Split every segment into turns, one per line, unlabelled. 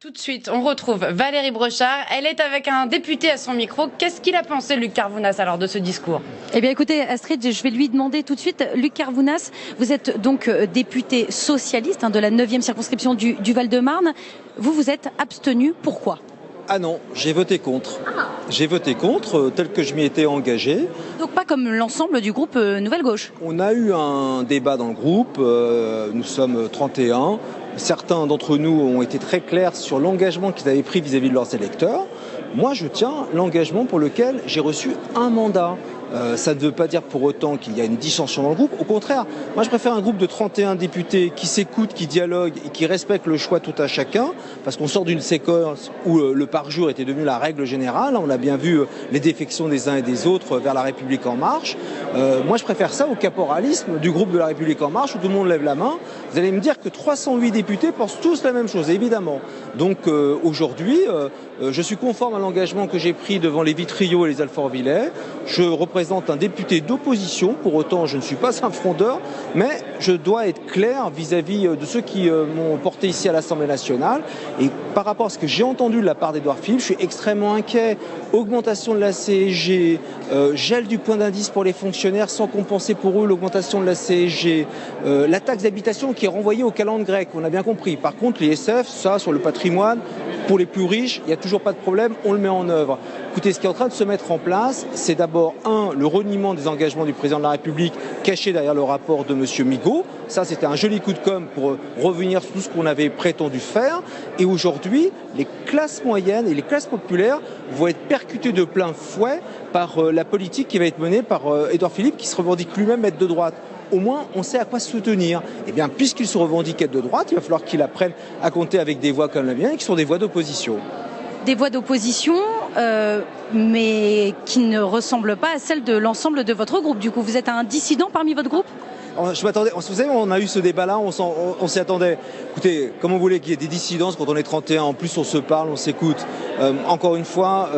Tout de suite, on retrouve Valérie Brochard. Elle est avec un député à son micro. Qu'est-ce qu'il a pensé, Luc Carvounas, alors de ce discours?
Eh bien, écoutez, Astrid, je vais lui demander tout de suite. Luc Carvounas, vous êtes donc député socialiste de la 9e circonscription du Val-de-Marne. Vous vous êtes abstenu. Pourquoi?
Ah non, j'ai voté contre. J'ai voté contre, tel que je m'y étais engagé.
Donc pas comme l'ensemble du groupe Nouvelle Gauche.
On a eu un débat dans le groupe, nous sommes 31. Certains d'entre nous ont été très clairs sur l'engagement qu'ils avaient pris vis-à-vis de leurs électeurs. Moi, je tiens l'engagement pour lequel j'ai reçu un mandat. Ça ne veut pas dire pour autant qu'il y a une dissension dans le groupe. Au contraire, moi je préfère un groupe de 31 députés qui s'écoutent, qui dialoguent et qui respectent le choix tout à chacun, parce qu'on sort d'une séquence où le par-jour était devenu la règle générale. On a bien vu les défections des uns et des autres vers la République En Marche. Moi je préfère ça au caporalisme du groupe de la République En Marche où tout le monde lève la main. Vous allez me dire que 308 députés pensent tous la même chose, évidemment. Donc aujourd'hui, je suis conforme à l'engagement que j'ai pris devant les Vitriaux et les Alfortvillais. Je représente un député d'opposition, pour autant je ne suis pas un frondeur, mais je dois être clair vis-à-vis de ceux qui m'ont porté ici à l'Assemblée nationale. Et par rapport à ce que j'ai entendu de la part d'Édouard Philippe, je suis extrêmement inquiet. Augmentation de la CSG, gel du point d'indice pour les fonctionnaires sans compenser pour eux l'augmentation de la CSG, la taxe d'habitation qui est renvoyée au calendrier grec, on a bien compris. Par contre, l'ISF, ça, sur le patrimoine, pour les plus riches, il n'y a toujours pas de problème, on le met en œuvre. Écoutez, ce qui est en train de se mettre en place, c'est d'abord, le reniement des engagements du président de la République caché derrière le rapport de M. Migaud. Ça, c'était un joli coup de com' pour revenir sur tout ce qu'on avait prétendu faire. Et aujourd'hui, les classes moyennes et les classes populaires vont être percutées de plein fouet par la politique qui va être menée par Édouard Philippe, qui se revendique lui-même être de droite. Au moins, on sait à quoi se soutenir. Eh bien, puisqu'il se revendique être de droite, il va falloir qu'il apprenne à compter avec des voix comme la mienne, qui sont des voix d'opposition. Des voix d'opposition,
mais qui ne ressemblent pas à celles de l'ensemble de votre groupe. Du coup, vous êtes un dissident parmi votre groupe?
Je m'attendais, vous savez, on a eu ce débat-là, on s'y attendait. Écoutez, comme on voulait qu'il y ait des dissidences quand on est 31, en plus on se parle, on s'écoute. Encore une fois,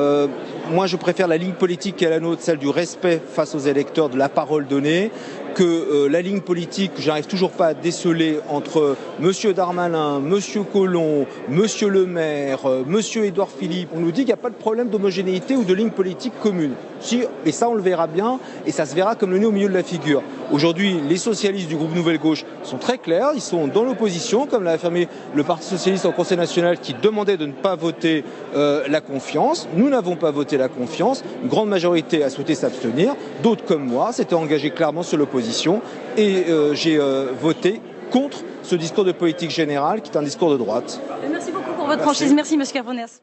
moi je préfère la ligne politique qui est la nôtre, celle du respect face aux électeurs, de la parole donnée, que la ligne politique que j'arrive toujours pas à déceler entre M. Darmanin, M. Collomb, M. Le Maire, M. Édouard Philippe. On nous dit qu'il n'y a pas de problème d'homogénéité ou de ligne politique commune. Si, et ça on le verra bien, et ça se verra comme le nez au milieu de la figure. Aujourd'hui, les socialistes du groupe Nouvelle Gauche sont très clairs, ils sont dans l'opposition, comme l'a affirmé le Parti socialiste au Conseil national qui demandait de ne pas voter la confiance. Nous n'avons pas voté la confiance, une grande majorité a souhaité s'abstenir, d'autres comme moi s'étaient engagés clairement sur l'opposition et j'ai voté contre ce discours de politique générale qui est un discours de droite.
Merci beaucoup pour votre franchise. Merci, monsieur Carvounas.